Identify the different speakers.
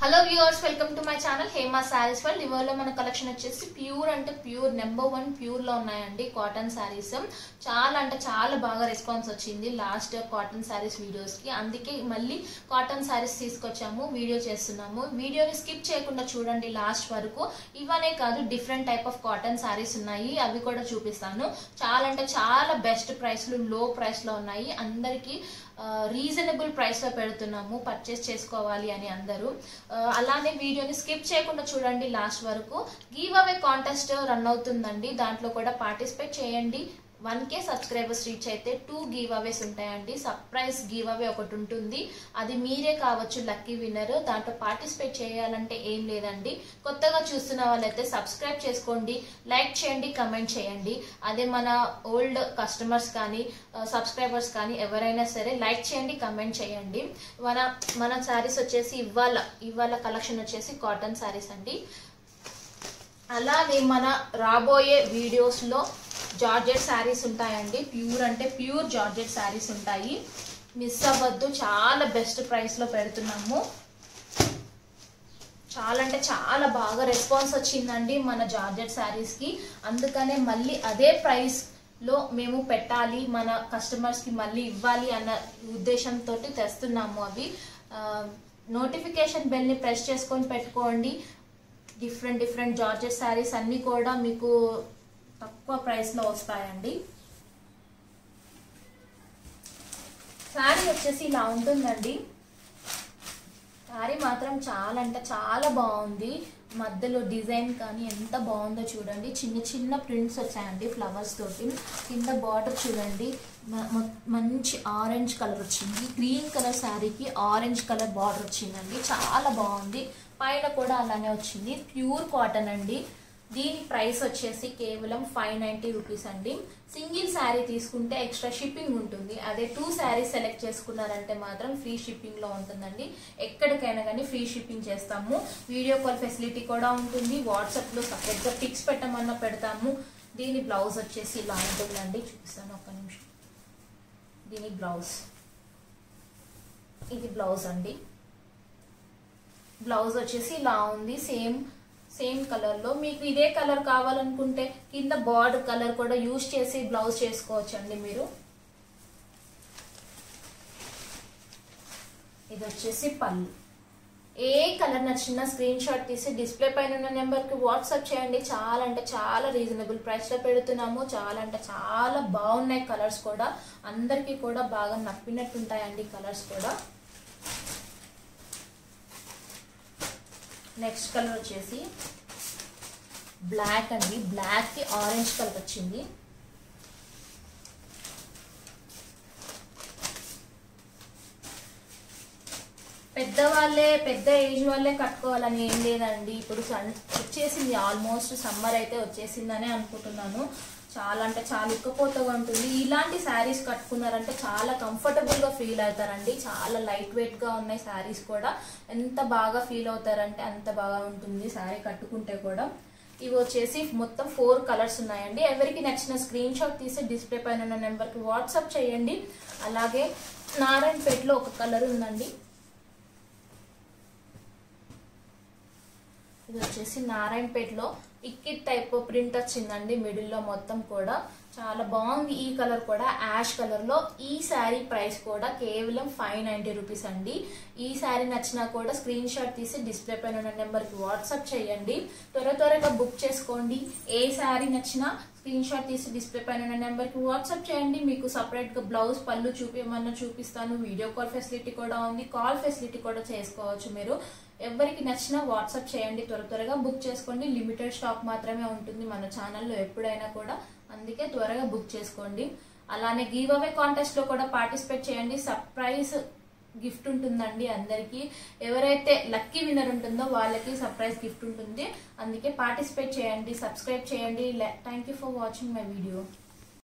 Speaker 1: Hello viewers, welcome to my channel Hema saris world. ఇవాళ మన collection వచ్చేసి ప్యూర్ అంటే ప్యూర్ నెంబర్ 1 ప్యూర్ లో ఉన్నాయండి కాటన్ సారీస్. చాలా అంటే చాలా బాగా రెస్పాన్స్ వచ్చింది లాస్ట్ కాటన్ సారీస్ వీడియోస్ కి. అందుకే మళ్ళీ కాటన్ సారీస్ తీసుకొచ్చాము, వీడియో చేస్తున్నాము. వీడియోని స్కిప్ చేయకుండా చూడండి లాస్ట్ వరకు. ఇవనే కాదు, different type of cotton saris ఉన్నాయి, అవి కూడా చూపిస్తాను. చాలా అంటే చాలా బెస్ట్ ప్రైస్ లో, లో ప్రైస్ లో ఉన్నాయి. అందరికి రీజనబుల్ ప్రైస్ లో పెడుతున్నాము, పర్చేస్ చేసుకోవాలి అని అందరూ. అలానే వీడియోని స్కిప్ చేయకుండా చూడండి లాస్ట్ వరకు. గివ్ అవే కాంటెస్ట్ రన్ అవుతుందండి, దాంట్లో కూడా పార్టిసిపేట్ చేయండి. 1K సబ్స్క్రైబర్స్ రీచ్ అయితే 2 గివ్ అవేస్ ఉంటాయండి. సర్ప్రైజ్ గివ్ అవే ఒకటి ఉంటుంది, అది మీరే కావచ్చు లక్కీ విన్నర్. దాంట్లో పార్టిసిపేట్ చేయాలంటే ఏం లేదండి, కొత్తగా చూస్తున్న వాళ్ళైతే సబ్స్క్రైబ్ చేసుకోండి, లైక్ చేయండి, కమెంట్ చేయండి. అదే మన ఓల్డ్ కస్టమర్స్ కానీ సబ్స్క్రైబర్స్ కానీ ఎవరైనా సరే లైక్ చేయండి, కమెంట్ చేయండి. మన శారీస్ వచ్చేసి ఇవాళ కలెక్షన్ వచ్చేసి కాటన్ శారీస్ అండి. అలాగే మన రాబోయే వీడియోస్ లో జార్జెట్ శారీస్ ఉంటాయండి. ప్యూర్ అంటే ప్యూర్ జార్జెట్ శారీస్ ఉంటాయి, మిస్ అవ్వద్దు. చాలా బెస్ట్ ప్రైస్ లో పెడుతున్నాము. చాలా అంటే చాలా బాగా రెస్పాన్స్ వచ్చిందండి మన జార్జెట్ శారీస్ కి. అందుకనే మళ్ళీ అదే ప్రైస్ లో మేము పెట్టాలి, మన కస్టమర్స్ కి మళ్ళీ ఇవ్వాలి అన్న ఉద్దేశంతో తెస్తున్నాము. అవి నోటిఫికేషన్ బెల్ ని ప్రెస్ చేసుకొని పెట్టుకోండి. డిఫరెంట్ జార్జెట్ శారీస్ అన్ని కూడా మీకు తక్కువ ప్రైస్ లో వస్తాయండి. శారీ వచ్చేసి ఇలా ఉంటుందండి. శారీ మాత్రం చాలా అంటే చాలా బాగుంది. మధ్యలో డిజైన్ కానీ ఎంత బాగుందో చూడండి. చిన్న ప్రింట్స్ వచ్చాయండి ఫ్లవర్స్ తోటి. కింద బార్డర్ చూడండి, మంచి ఆరెంజ్ కలర్ వచ్చింది. గ్రీన్ కలర్ శారీకి ఆరెంజ్ కలర్ బార్డర్ వచ్చిందండి, చాలా బాగుంది. పైన కూడా అలానే వచ్చింది. ప్యూర్ కాటన్ అండి. దీని ప్రైస్ వచ్చేసి కేవలం 590 రూపీస్ అండి. సింగిల్ శారీ తీసుకుంటే ఎక్స్ట్రా షిప్పింగ్ ఉంటుంది. అదే 2 శారీస్ సెలెక్ట్ చేసుకున్నారంటే మాత్రం ఫ్రీ షిప్పింగ్ లో ఉంటుందండి. ఎక్కడికైనా కానీ ఫ్రీ షిప్పింగ్ చేస్తాము. వీడియో కాల్ ఫెసిలిటీ కూడా ఉంటుంది. వాట్సాప్ లో సపరేట్ గా పిక్స్ పెట్టమన్నా పెడతాము. దీని బ్లౌజ్ వచ్చేసి ఇలా ఉంటుందండి, చూపిస్తాను ఒక్క నిమిషం. దీని బ్లౌజ్, ఇది బ్లౌజ్ అండి. బ్లౌజ్ వచ్చేసి ఇలా ఉంది, సేమ్ కలర్ లో. మీకు ఇదే కలర్ కావాలనుకుంటే కింద బార్డర్ కలర్ కూడా యూజ్ చేసి బ్లౌజ్ చేసుకోవచ్చు అండి మీరు. ఇది వచ్చేసి పళ్ళు. ఏ కలర్ నచ్చినా స్క్రీన్ షాట్ తీసి డిస్ప్లే పైన ఉన్న నెంబర్ కి వాట్సాప్ చేయండి. చాలా అంటే చాలా రీజనబుల్ ప్రైస్ లో పెడుతున్నాము. చాలా అంటే చాలా బాగున్నాయి కలర్స్ కూడా, అందరికి కూడా బాగా నప్పినట్టు ఉంటాయండి కలర్స్ కూడా. నెక్స్ట్ కలర్ వచ్చేసి బ్లాక్ అండి. బ్లాక్ కి ఆరెంజ్ కలర్ వచ్చింది. పెద్ద ఏజ్ వాళ్ళే కట్టుకోవాలని ఏం లేదండి. ఇప్పుడు వచ్చేసింది, ఆల్మోస్ట్ సమ్మర్ అయితే వచ్చేసిందనే అనుకుంటున్నాను. చాలా అంటే చాలా ఉక్కపోతగా ఉంటుంది. ఇలాంటి శారీస్ కట్టుకున్నారంటే చాలా కంఫర్టబుల్ గా ఫీల్ అవుతారండి. చాలా లైట్ వెయిట్ గా ఉన్నాయి శారీస్ కూడా. ఎంత బాగా ఫీల్ అవుతారంటే అంత బాగా ఉంటుంది శారీ కట్టుకుంటే కూడా. ఇవి వచ్చేసి మొత్తం 4 కలర్స్ ఉన్నాయండి. ఎవరికి నచ్చిన స్క్రీన్ షాట్ తీసి డిస్ప్లే పైన ఉన్న నెంబర్ కి వాట్సాప్ చేయండి. అలాగే నారాయణపేటలో ఒక కలర్ ఉందండి. ఇది వచ్చేసి నారాయణపేటలో ఇక్కిట్ టైప్ ప్రింట్ వచ్చిందండి, మిడిల్ లో మొత్తం కూడా చాలా బాగుంది. ఈ కలర్ కూడా యాష్ కలర్ లో. ఈ శారీ ప్రైస్ కూడా కేవలం 590 రూపీస్ అండి. ఈ శారీ నచ్చినా కూడా స్క్రీన్ షాట్ తీసి డిస్ప్లే పైన ఉన్న నెంబర్ కి వాట్సాప్ చేయండి. త్వరగా బుక్ చేసుకోండి. ఏ శారీ నచ్చినా స్క్రీన్ షాట్ తీసి డిస్ప్లే పైన ఉన్న నెంబర్ కి వాట్సాప్ చేయండి. మీకు సపరేట్ గా బ్లౌజ్ పళ్ళు చూపించమన్నా చూపిస్తాను. వీడియో కాల్ ఫెసిలిటీ కూడా ఉంది, కాల్ ఫెసిలిటీ కూడా చేసుకోవచ్చు మీరు. ఎవరికి నచ్చినా వాట్సాప్ చేయండి. త్వరగా బుక్ చేసుకోండి. లిమిటెడ్ స్టాక్ మాత్రమే ఉంటుంది మన ఛానల్లో ఎప్పుడైనా కూడా, అందుకే త్వరగా బుక్ చేసుకోండి. అలానే గివ్ అవే కాంటెస్ట్ లో కూడా పార్టిసిపేట్ చేయండి. సర్ప్రైజ్ గిఫ్ట్ ఉంటుందండి అందరికి. ఎవరైతే లక్కీ విన్నర్ ఉంటుందో వాళ్ళకి సర్ప్రైజ్ గిఫ్ట్ ఉంటుంది. అందుకే పార్టిసిపేట్ చేయండి, సబ్స్క్రైబ్ చేయండి. Thank you for watching my video.